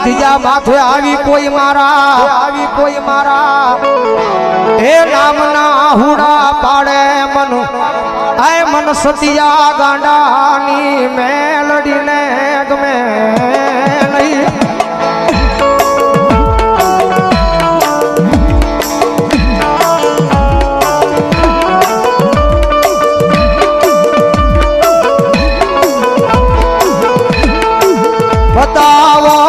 ધીજા માથે આવી કોઈ મારા એ નામના હુડા પાડે મન સતિયા ગાંડાની મેલડીને ગમે નહીં બતાવો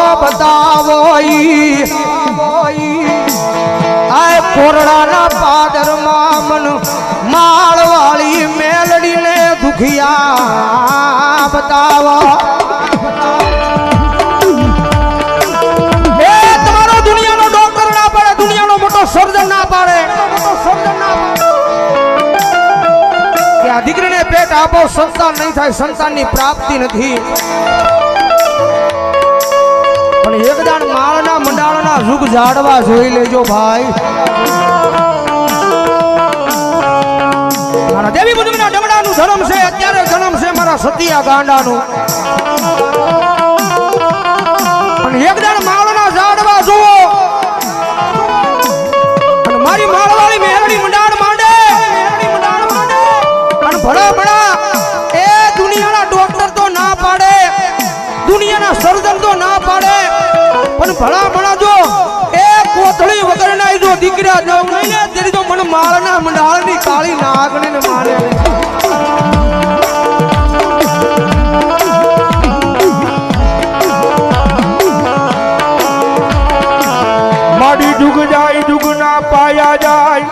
આ કોરડાના પાદરમાં મન માળવાળી મેલડીને દુખિયા બતાવો એ તમારો દુનિયાનો ડોક્ટર ના પાડે દુનિયાનો મોટો સર્જન ના પાડે કે આ દીકરીને પેટ આપો સંતાન નહીં થાય સંતાનની પ્રાપ્તિ નથી પણ એકદાન માળના મંડાળના રૂગ ઝાડવા જોઈ લેજો ભાઈ મારા દેવી મુજબના ડમડાનું જન્મ છે અત્યારે જન્મ છે મારા સતિયા ગાંડાનું પણ એકદાન માળના ઝાડવા જુઓ અને મારી માળવાળી મેરડી મંડાળ માંડે અને ભડા એ દુનિયાના ડોક્ટર તો ના પાડે દુનિયાના સર્જન તો ના પાડે પણ ભલા જો એ કોથળી વગર ના જો દીકરા જવું નહીં ને તેરી તો મને માળના મંડાળની કાળી નાગને ને મારે માડી જુગ જાય જુગ ના પાયા જાય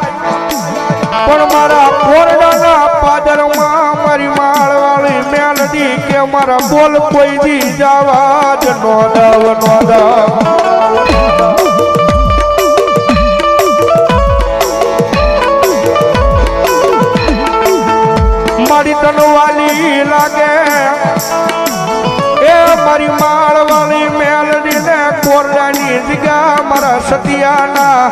પણ મારા કોરડાના પાદરમાં મારી માળવાળી મેલડી કે મારા બોલ કોઈ દી જવા જ નો દવ મારી તનવાલી લાગે એ મારી માળવાળી મેલડી ને કોરડાની જગ્યા મારા સતિયાના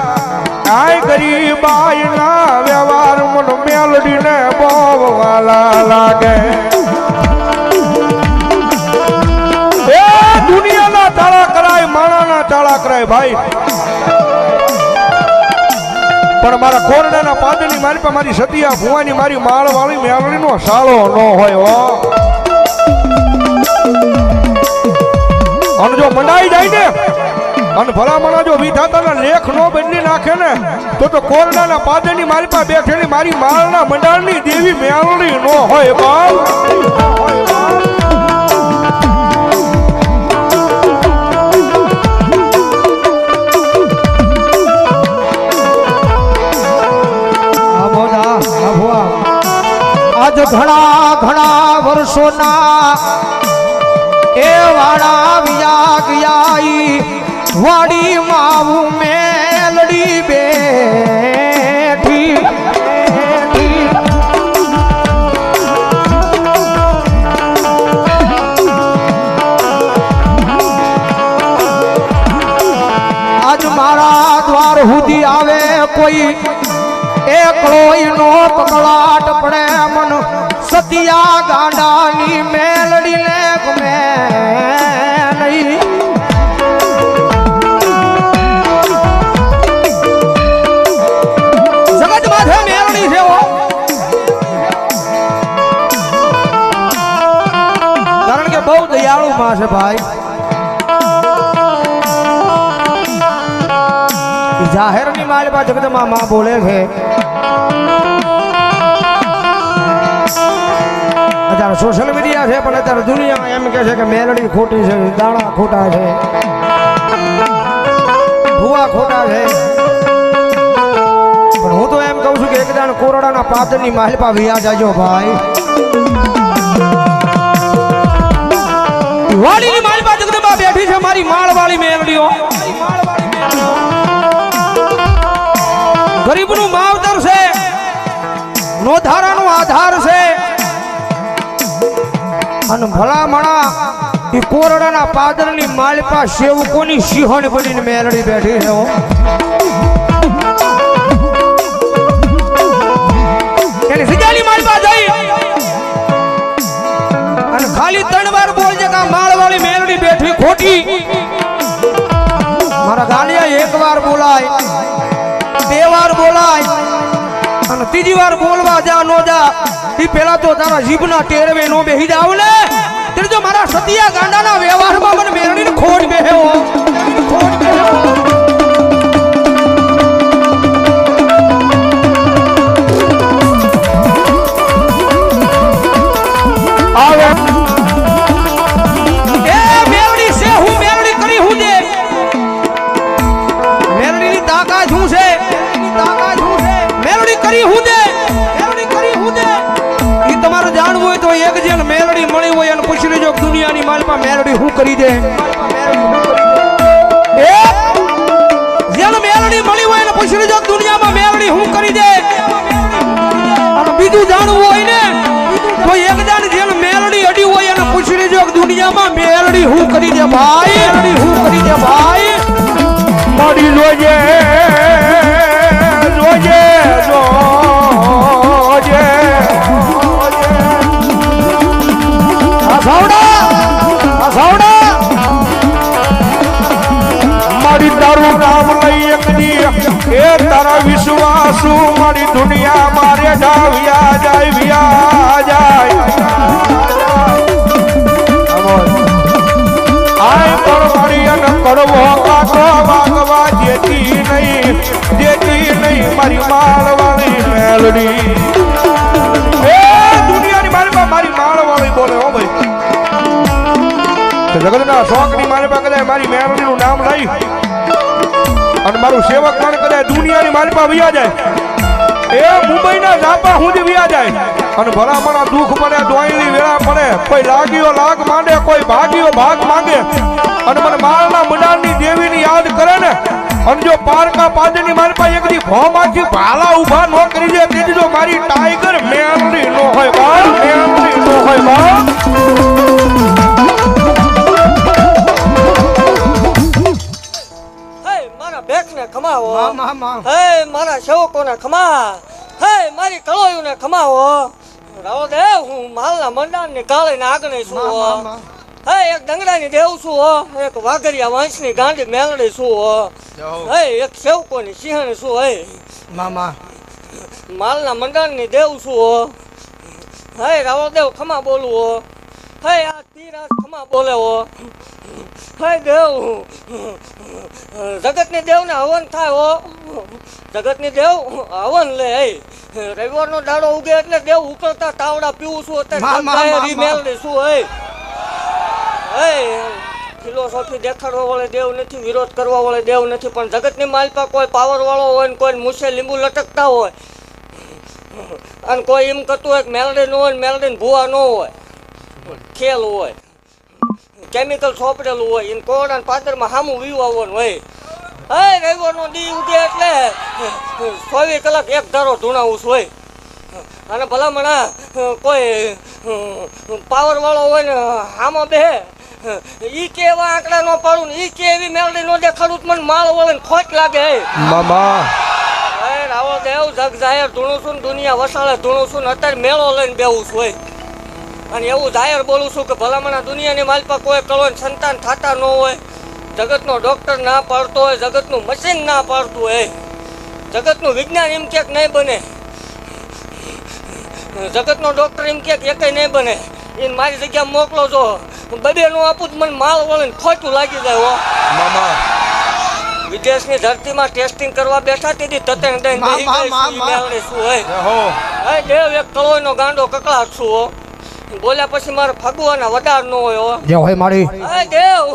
આય ગરીબાઈ ના વ્યવહાર મન મેલડી ને બહુ વાલા લાગે એ દુનિયાના તાળા કરાય માણાના તાળા કરાય ભાઈ પણ મારા કોરડાના પાદરની મારી પર મારી સતિયા ભુવાની મારી માળવાળી મેલડીનો સાળો ન હોય હો અને જો મંડાઈ જાય ને અને ભલામણા જો વિધાતાના લેખ નો બદલી નાખે ને તો કોરડાના પાદરની મારી પાસે બેઠેલી મારી માળના મંડાળની દેવી મેલડી નો હોય બાપ આજ ઘણા વર્ષોના એ વાડા વિયા ગયા વાડી માવું મેલડી બેઠી આજ મારા દ્વાર સુધી આવે કોઈ એકલોઈ નો પકડાટ પડે મન સતિયા ગાંડાની મેલડી ને ગમે નહીં જગત માથે મેલડી છે કારણ કે બહુ દયાળુ માં છે ભાઈ જાહેર ની મારી પાસે જગદમાં માં બોલે છે અત્યારે સોશિયલ મીડિયા છે પણ અત્યારે દુનિયા એમ કે છે કે મેલડી ખોટી છે દાણા ખોટા છે ભુવા ખોટા છે પણ હું તો એમ કહું છું કે એક દાણ કોરડાના પાદરની માલપા વિયા જાજો ભાઈ વાડીની માલપા જગદમાં બેઠી છે મારી માળવાળી મેલડીઓ ગરીબનું માવતર છે નોધારાનો આધાર છે અને ભલામણા એ કોરડાના પાદરની માલપા સેવકોની સિંહણ બનીને મેલડી બેઠી છે એની સિજાની માલપા જઈ અને ખાલી 3 વાર બોલજે કે માળવાળી મેલડી બેઠી ખોટી મારા ગાલિયા એક વાર બોલાય, બે વાર બોલાય અને ત્રીજી વાર બોલવા જા નો જા ઈ પેલા તો તારા જીભના ટેરવે નો બેહી જાવ ને તે જો મારા સતિયા ગાંડાના વ્યવહારમાં મને મેરડીને ખોટ બેહ્યો, ખોટ બેહ્યો. દુનિયાની માલમાં મેલડી હું કરી દે, જેને મેલડી મળી હોય એને પૂછી લેજો દુનિયામાં મેલડી હું કરી દે. અને બીજું જાણવું હોય ને તો એક જાણ જેને મેલડી અડી હોય એને પૂછી લેજો દુનિયામાં મેલડી હું કરી દે ભાઈ, મેલડી હું કરી દે ભાઈ. મળી જોજે જોજે જોજે મારી તારું નામ લઈ એકદી એ તારા વિશ્વાસુ મારી દુનિયા મારે જાવ્યા જાય વ્યા જાય આય પર મારી અને કડવો કાકો વાગવા જેતી નહીં મારી માળવાળી મેલડી એ દુનિયાની મારી માળવાળી બોલે હો ભાઈ. જગતના શોખની મારી પાસે કદાચ મારી મેરડીનું નામ લઈ અને મારું સેવક પણ કદાચ દુનિયાની મારી પાસે વ્યા જાય, એ મુંબઈના ઝાપા સુધી વ્યા જાય અને ભલામણા દુઃખ પડે, દોયલી વેળા પડે, કોઈ લાગ્યો લાગ માંડે, કોઈ ભાગ્યો ભાગ માંગે અને મને માળના મંડાણની દેવીની યાદ કરે ને અને જો પારકા પાદરની મારી પાસે એકદી ભોમાંથી ભાલા ઊભા ન કરી દે તેથી જો મારી ટાઈગર મેરડી નો હોય બા, મેરડી નો હોય બા. ભેખને ખમાવો, હે મારા સેવકોને ખમા, હે મારી કળોયુને ખમાવો. રાવો દેવ હું માલના મંડાણની કાળીને આગળ છું, હે એક ડંગરાની દેવ છું, એક વાઘરિયા વંશની ગાંડી મેલડી છું, હે એક સેવકોની સિંહણી છું, હે મામા માલના મંડાણની દેવ છું, હે રાવો દેવ ખમા બોલવો, હે આ તીરાજ ખમા બોલે હો, હે દેવ જગતની દેવને હવન થાય હો, જગતની દેવ હવન લે. રવિવારનો દાડો ઉગે એટલે દેવ ઉકળતા તાવડા પીવું છું, અત્યારે મેલડી છું. હે ફિલોસોફી દેખાડવા વાળે દેવ નથી, વિરોધ કરવા વાળે દેવ નથી, પણ જગતની માલપા કોઈ પાવર વાળો હોય ને કોઈ મૂછે લીંબુ લટકતા હોય અને કોઈ એમ કરતું હોય કે મેલડી ન હોય, મેલડી ભૂવા ન હોય, ખેલ હોય, કેમિકલ સોંપડેલું હોય, એને કોરડા પાદરમાં સામું વીવ આવવાનું હોય. હે રવિવારનો દી ઉગે એટલે 24 કલાક એક ધારો ધૂણાવું હોય અને ભલામણા કોઈ પાવર વાળો હોય ને હામાં બેહે ઈ કે એવા આંકડા નો પાડું ને ઈ કે એવી મેલડી નો દેખાડું મને માળ વળે ને ખોટ લાગે. મામા હે રાવો દેવ જગ જાહેર ધૂણું છું ને દુનિયા વસાળે ધૂણું છું ને અત્યારે મેળો લઈને બેવું છું હોય અને એવું જાહેર બોલું છું કે ભલામણા દુનિયાની માલપા કોઈ કળો સંતાન થતા ન હોય, જગતનો ડોક્ટર ના પાડતો હોય, જગતનું મશીન ના પાડતું હોય, જગતનું વિજ્ઞાન એમ ક્યાંક નહીં બને, જગતનો ડોક્ટર એમ ક્યાંક એકેય નહીં બને, એને મારી જગ્યા મોકલો છો બબે નો આપું મને માલ વળે ને ખોટું લાગી જાય હો. મામા વિદેશની ધરતીમાં ટેસ્ટિંગ કરવા બેઠા તેથી તતેણ દઈને બેહી ગઈ શું મેળવી શું હોય. હે દેવ એક કળોયનો ગાંડો કકળાટ છું હો, બોલ્યા પછી મારે ફગવાના વડાર ન હોય હો. જે હોય મારી હે દેવ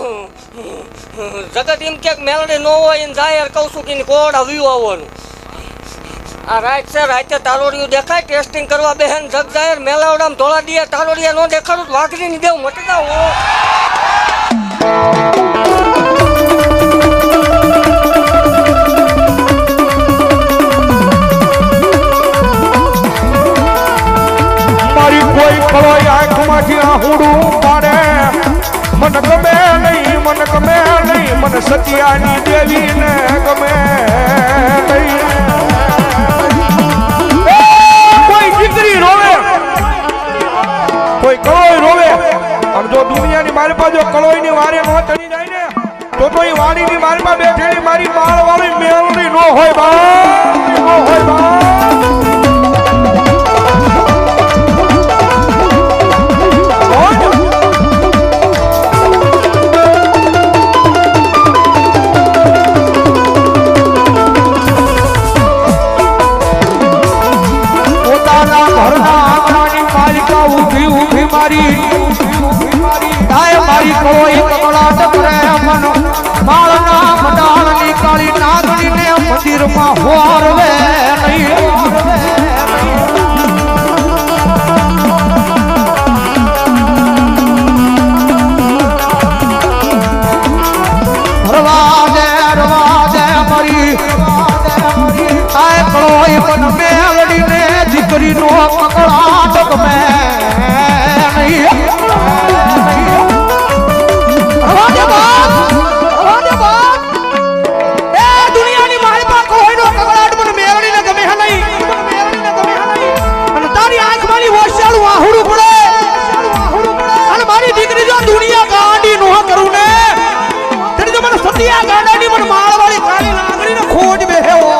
જગત એમ ક્યાંક મેલડી ન હોય એને જાહેર કહું છું કે એને કોરડા વ્યૂ આવવાનું. આ રાત છે, રાતે તારોડિયું દેખાય ટેસ્ટિંગ કરવા બેહેન જગ જાહેર મેલાવડામાં ધોળા દિયા તારોડિયા ન દેખાડું વાઘરીની દેવ મટી જાવ હો. મારી કોઈ કળોય આંખમાંથી આહુડું પાડે મને ગમે નહીં, મને ગમે નહીં, મને સતિયાની દેવીને ગમે નહીં. કોઈ દીકરી રોવે, કોઈ કળોય રોવે અને જો દુનિયાની મારી પાસે કળોયની વારે ન ચડી જાય ને તો એ વાડીની માલમાં બેઠેલી મારી માળવાળી મેળણી નો હોય બા, નો હોય બા. પોતાના ઘરના આંગણાની માલિકા ઊભી ઊભી મારી ગાય મારી કોઈ કકળાટ કરે મન માળના મડાળની કાળી નાગણીને મંદિરમાં હોરવે મેળડીને દીકરીનો કકળાટ ગમે નહીં. દુનિયાની માલપા કોઈનો કકળાટ મને મેળડીને ગમે નહીં. અને તારી આંખમાંની વોશાળું આહુડું પડે અને મારી દીકરી જો દુનિયા ગાંડી નો કરું ને તેની તો મને સતિયા ગાંડાની મને માળવાળી કાળી નાગણીને ખોટ બેહેવો.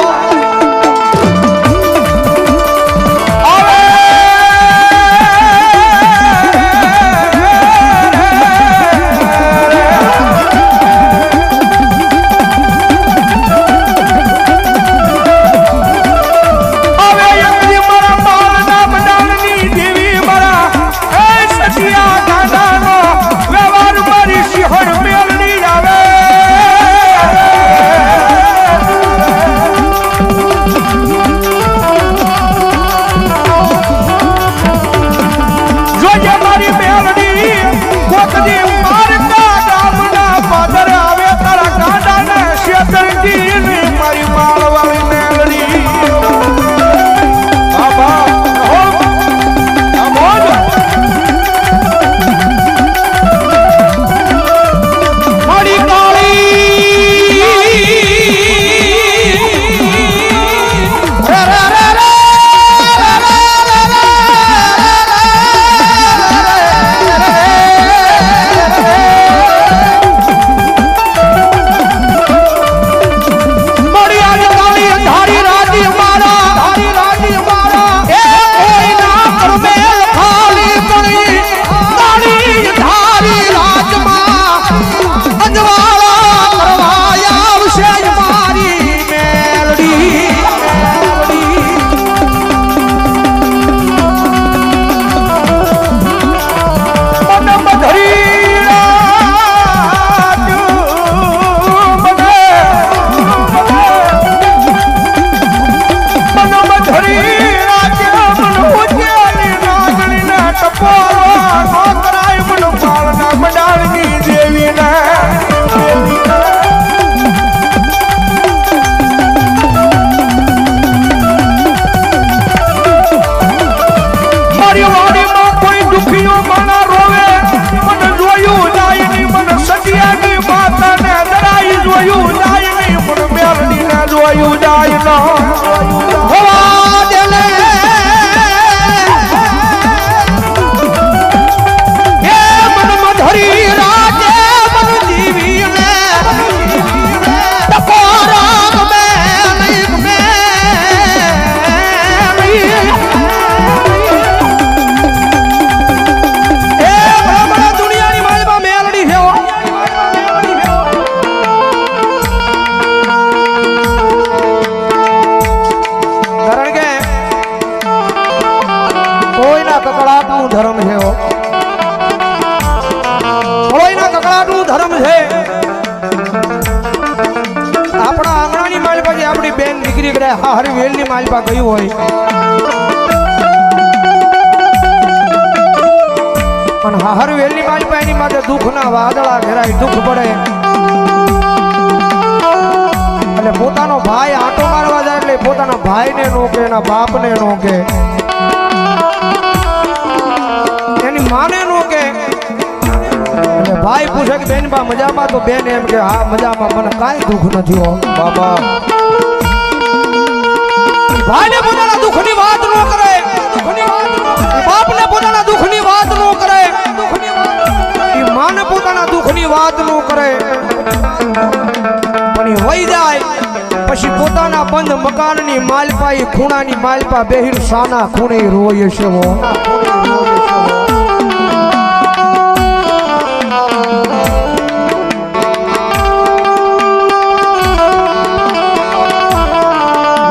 ધર્મ છે કોઈના કકડાટનું ધર્મ છે. આપણા આંગણાની માલપા જે આપણી બેન દીકરી કરે હારી વેલની માલપા ગયું હોય પણ હાર વેલની માલપા એની માટે દુઃખના વાદળા ઘેરાય દુઃખ પડે એટલે પોતાનો ભાઈ આંટો મારવા જાય એટલે પોતાના ભાઈને નો કે એના બાપને નો કે એની માને નો કે ભાઈ પૂછે કે બેન બા મજામાં તો બેન એમ કે હા મજામાં મને કાંઈ દુઃખ નથી હો બાબા. ભાઈને પોતાના દુઃખની વાત નો કરે બાપને પોતાના દુઃખની વાત નો કરે માને પોતાના દુઃખની વાત નો કરે બંધ મકાનની માલપા ઈ ખૂણાની માલપા બેહીર સાના ખૂણે રોય છે હો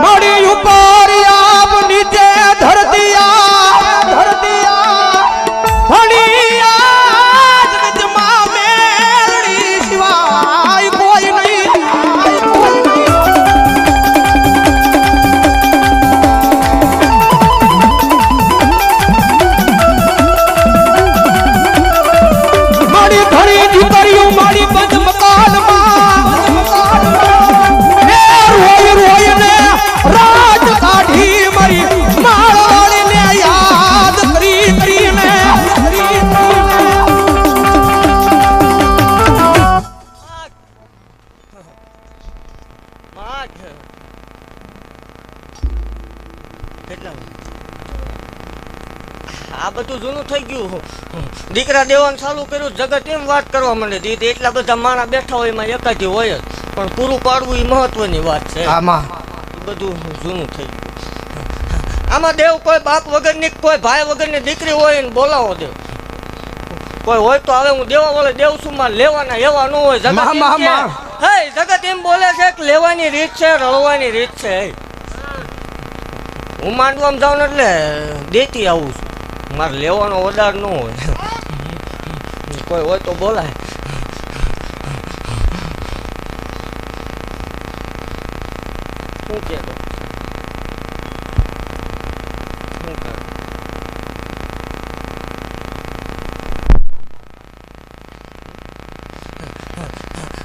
મારી ઉપર આપ નીચે ધરતીયા ધણીયા જગતમાં મેલડી સિવાય કોઈ નહીં મારી ઘણી દીકરીઓ મારી બંધ મકાનમાં રોય રોયને રાત કાઢી મારી માળવાળીને યાદ કરીને આ બધું જૂનું થઈ ગયું. દીકરા દેવાનું ચાલુ કર્યું, જગત એમ વાત કરવા માંડે દીધી. એટલા બધા માણસ બેઠા હોય એમાં એકાદી હોય જ, પણ પૂરું પાડવું એ મહત્વની વાત છે. આમાં એ બધું જૂનું થઈ ગયું. આમાં દેવ કોઈ બાપ વગરની કોઈ ભાઈ વગરની દીકરી હોય ને બોલાવો દેવ. કોઈ હોય તો હવે હું દેવા બોલે દેવ છું માં લેવાના એવા ન હોય. જગત એમ કે, હે જગત એમ બોલે છે કે લેવાની રીત છે, રળવાની રીત છે. હું માંડવામાં જાઉં ને એટલે દેતી આવું છું. મારે લેવાનો વધાર ન હોય. કોઈ હોય તો બોલાય. શું કે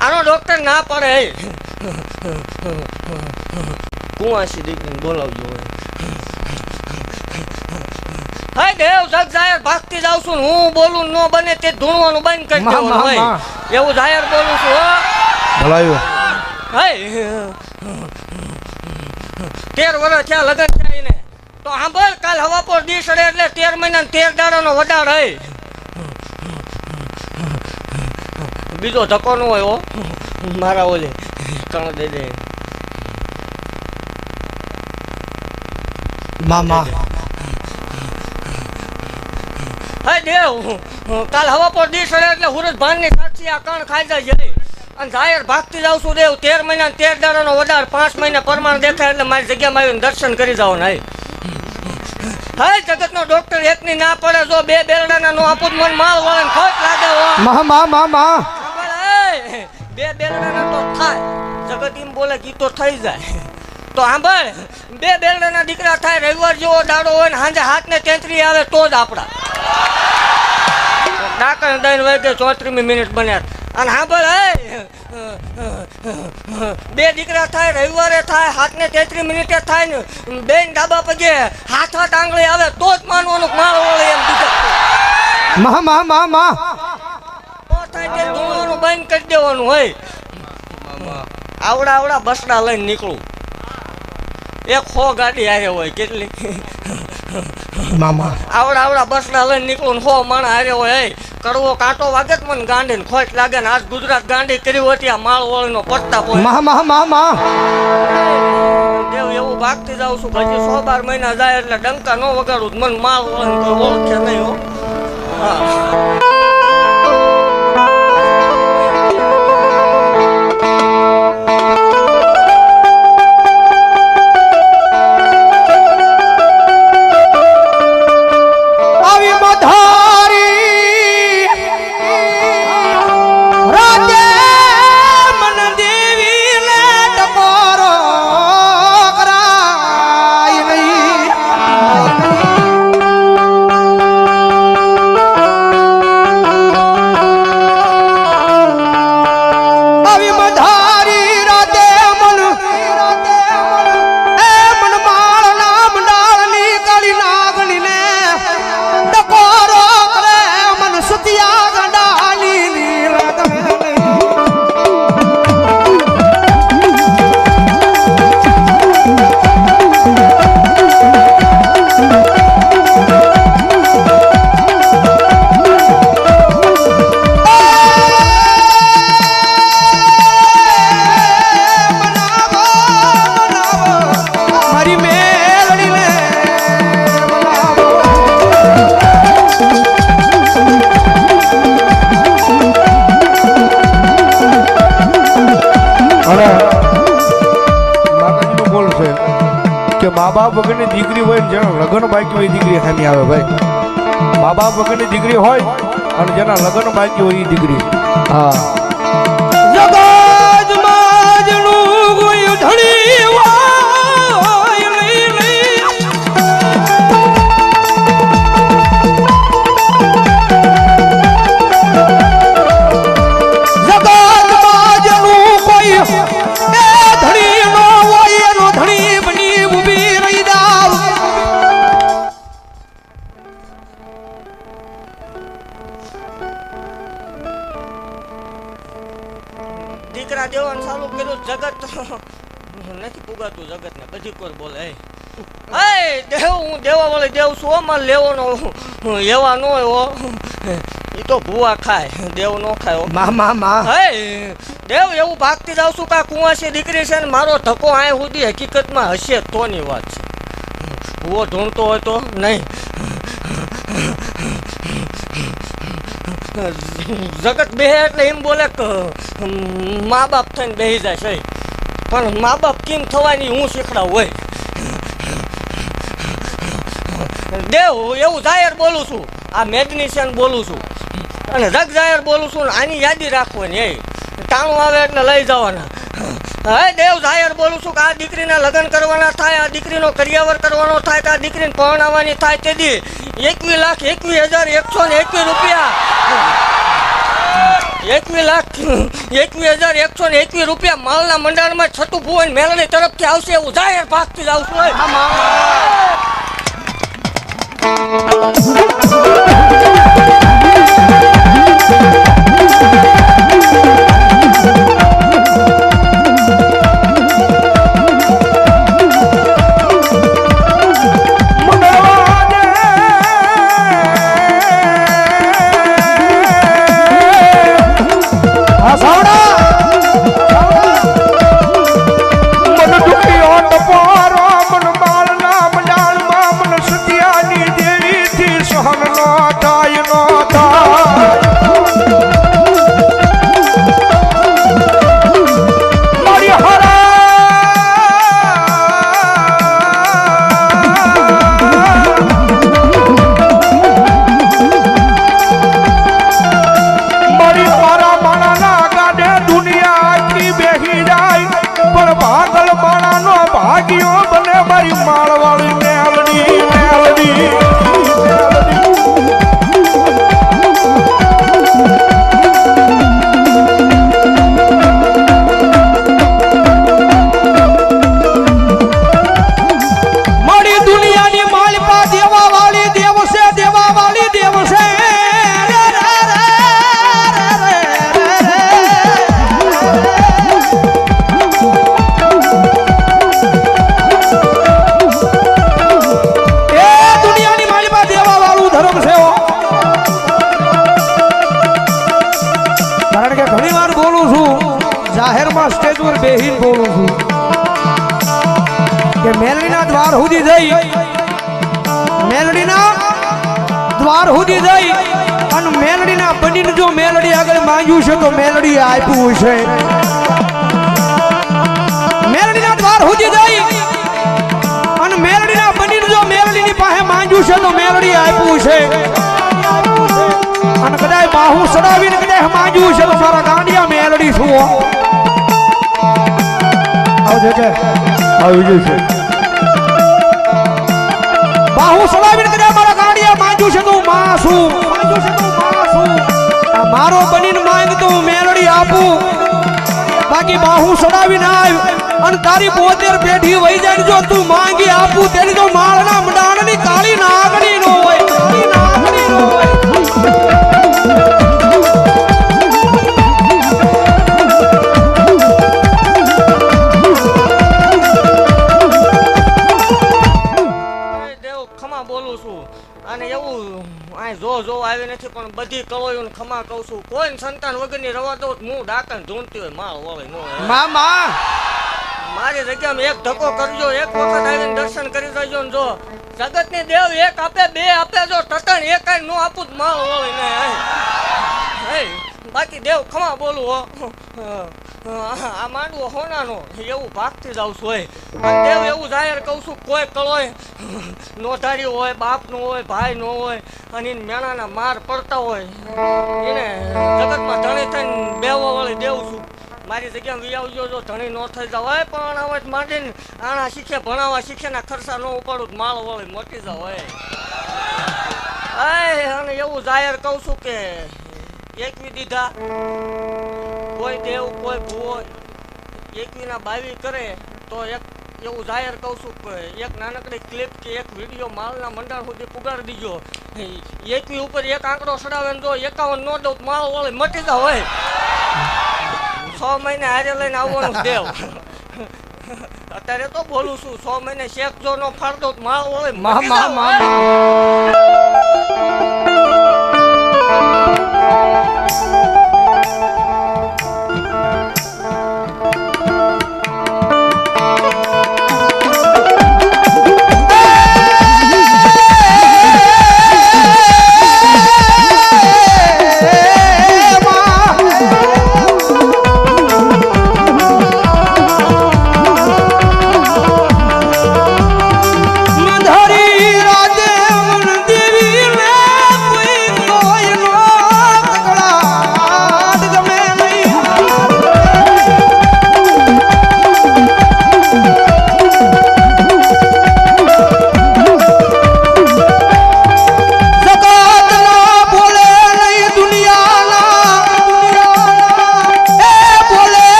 આનો ડોક્ટર ના પડે. કુંવાસી દીકરીને બોલાવજો. હે દેવ જગ જાહેર ભાગતી જાઉં છું. હું બોલું ન બને તે ધૂણવાનું બંધ કરી દેવાનું હોય. એવું જાહેર બોલું છું. ભલાયો 13 વર્ષ થયા લગ્ન થયા એને. તો સાંભળ, કાલ હવા પર દી સડે એટલે 13 મહિના 13 દાડાનો વધાર હે. બીજો ધક્કો ન હોય હો મારા ઓલે કણ દે દે. મામા હે દેવ કાલ હવા પર દી સડે એટલે હુરજ ભાનની સાક્ષી આ કણ ખાઈ જાય. અને જાહેર ભાગતી જાઉં છું દેવ. 13 મહિના 13 દાડાનો વધાર 5 મહિના પ્રમાણ દેખાય એટલે મારી જગ્યામાં આવીને દર્શન કરી જાવ ને. હે જગતનો ડોક્ટર એકની ના પડે. જો 2 બેરડાના નો આપું મન માલ વાળે ખોટ લાગે હો. મામા 2 બેરડાના તો થાય. જગત એમ બોલે કે તો થઈ જાય. તો સાંભળ, 2 બેરડાના દીકરા થાય. રવિવાર જેવો દાડો હોય ને સાંજે 7:33 આવે તો જ આપડા ડાકણ 3 વાગે 34 મિનિટ બન્યા. અને સાંભળ, હે 2 દીકરા થાય. રવિવારે થાય 7:33 થાય ને બેન ડાબા પગે હાથ આંગળી આવે તો જ માનવાનું માળ વળે એમ દીકરા મામા થાય તે ધોવાનું બંધ કરી દેવાનું હોય. આવડા બસડા લઈને નીકળું. એક 100 ગાડી હારે હોય. કેટલી મામા આવડા બસડા લઈને નીકળું 100 માણસ હારે હોય. કડવો કાંટો વાગે જ મને ગાંડી ને ખોટ લાગે ને. આજ ગુજરાત ગાંડી કરી હોતી આ માળ વળીનો પડતા પોય. મામા દેવ એવું ભાગતી જાઉં છું. હજી 100-12 મહિના જાય એટલે ડંકા ન વગાડું મને માળ વળીને કોઈ ઓળખે નહીં હો. હા બાપ વગરની દીકરી હોય ને જેના લગ્ન બાકી હોય એ દીકરી સામે આવે ભાઈ. મા બાપ વગરની દીકરી હોય અને જેના લગ્ન બાકી હોય એ દીકરી. હા જગતમાં જનું કોઈ ધણી હોય લઈ લઈ. જગતમાં જનું કોઈ એ ધણી નો હોય એનો ધણી બની ઊભી રહી જાવ. દીકરા દેવાનું ચાલુ કર્યું જગત નથી પુગાતું જગત ને બધી કોર બોલે હે દેવ હું દેવા વાળી દેવ છું અમાર લેવાનો એવા નો હોય એ તો ભૂવા ખાય દેવ નો ખાય મા હે દેવ એવું ભાગતી જાવ છું કા કુંવાસી દીકરી છે ને મારો ધક્કો આય સુધી હકીકતમાં હશે તોની વાત છે. ભૂવો ઢૂંઢતો હોય તો નહીં. જગત બેહે એટલે એમ બોલે કે મા બાપ થઈને બેસી જાય છે પણ મા બાપ કેમ થવાની હું શીખડાવું હોય. દેવ એવું જાહેર બોલું છું આ મેગ્નેશિયન બોલું છું અને જગ જાહેર બોલું છું ને આની યાદી રાખવાની એ ટાણું આવે એટલે લઈ જવાના. હે દેવ જાહેર બોલું છું કે આ દીકરીના લગ્ન કરવાના થાય આ દીકરીનો કરિયાવર કરવાનો થાય કે આ દીકરીને પરણાવવાની થાય તેથી 21,21,121 રૂપિયા 21,21,121 રૂપિયા માલના મંડાણમાં છઠ્ઠું ભુવન મેલડી તરફથી આવશે એવું જાહેર ભાગથી જ આવશું. સ્ટેજ પર બેહીને બોલું છું કે મેલડીના દ્વાર સુધી જઈ અને મેલડીના બનીને જો મેલડી આગળ માંગ્યું છે તો મેલડી આપ્યું છે. મેલડીના દ્વાર સુધી જઈ અને મેલડીના બનીને જો મેલડીની પાસે માંગ્યું છે તો મેલડી આપ્યું છે. અને કદાચ બાહુ સડાવીને કદાચ માંગ્યું છે તો મારા ગાંડિયા મેલડી છું. બાહુ સડાવીને કદાચ મારા ગાંડિયા માંગ્યું છે તો હું માં છું. મારો બનીને માંગ તો હું મેલડી આપું. બાકી બાહુ સડાવીને આવ અને તારી 72 પેઢી વહી જાય જો તું માંગી આપું તેની તો માળના મંડાણની કાળી નાગણી નો હોય. બોલું છું અને એવું આ જો આવી નથી પણ બધી કળોયું ખમા કહું છું. કોઈ સંતાન વગરની રવા દો હું ડાકણ ઢૂંઢતી હોય માળ વળે નો મારી જગ્યામાં એક ધક્કો કરજો એક વખત આવીને દર્શન કરી જજો ને જો જગતની દેવ એક આપે બે આપે જો ટટણ એક નો આપું માળ વળે ને બાકી દેવ ખમા બોલું હો આ માંડવો હોનાનો એવું ભાગતી જાઉં છું હોય અને દેવ એવું જાહેર કહું છું કોઈ કળોય નોધારી હોય બાપનો હોય ભાઈનો હોય અને એને મેણાના માર પડતા હોય એને જગતમાં ધણી થઈને બેવા વાળી દેવું છું મારી જગ્યાએ વી આવજો જો ધણી ન થઈ જાવ હોય પણ આવા જ માંડીને આણા શીખે ભણાવવા શીખેના ખર્ચા ન ઉપાડું માળ વાળી મોટી જાવ હોય અને એવું જાહેર કહું છું કે એકવી દીધા કોઈ દેવ કોઈ ભૂવો એકવીના 22 કરે તો એક એવું જાહેર કહું છું કે એક નાનકડી ક્લિપ કે એક વિડીયો માલના મંડાણ સુધી પુગાડી દીજો એકવી ઉપર એક આંકડો ચડાવે ને જો 51 નો દઉં માળ વાળી મટી જા હોય 6 મહિને હારે લઈને આવવાનું દેવ અત્યારે તો બોલું છું 6 મહિને શેક જો નો ફાડ દઉં માળ વાળી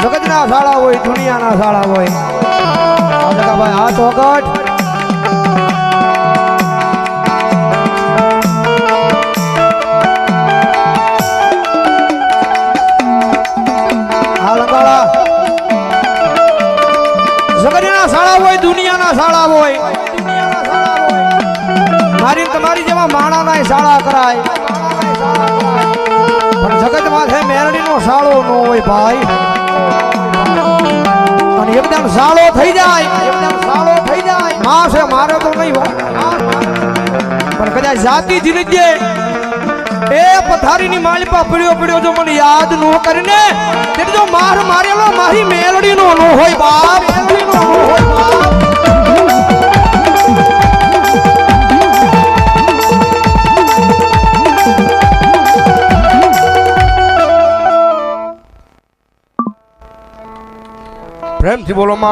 જગતના શાળા હોય દુનિયાના શાળા હોય ભાઈ હાથ વખત જગતના શાળા હોય દુનિયાના શાળા હોય મારી તમારી જેવા માણાના શાળા કરાય પણ જગત માથે મેરડીનો શાળો ન હોય ભાઈ અને એકદમ શાળો થઈ જાય માં છે મારે તો નહીં હોય પણ કદાચ જાતિ જીનજે એ પથારીની માલિપા પડ્યો જો મને યાદ ન કરીને તે જો મારેલો મારી મેલડીનો ન હોય બાપ પ્રેમથી બોલો માં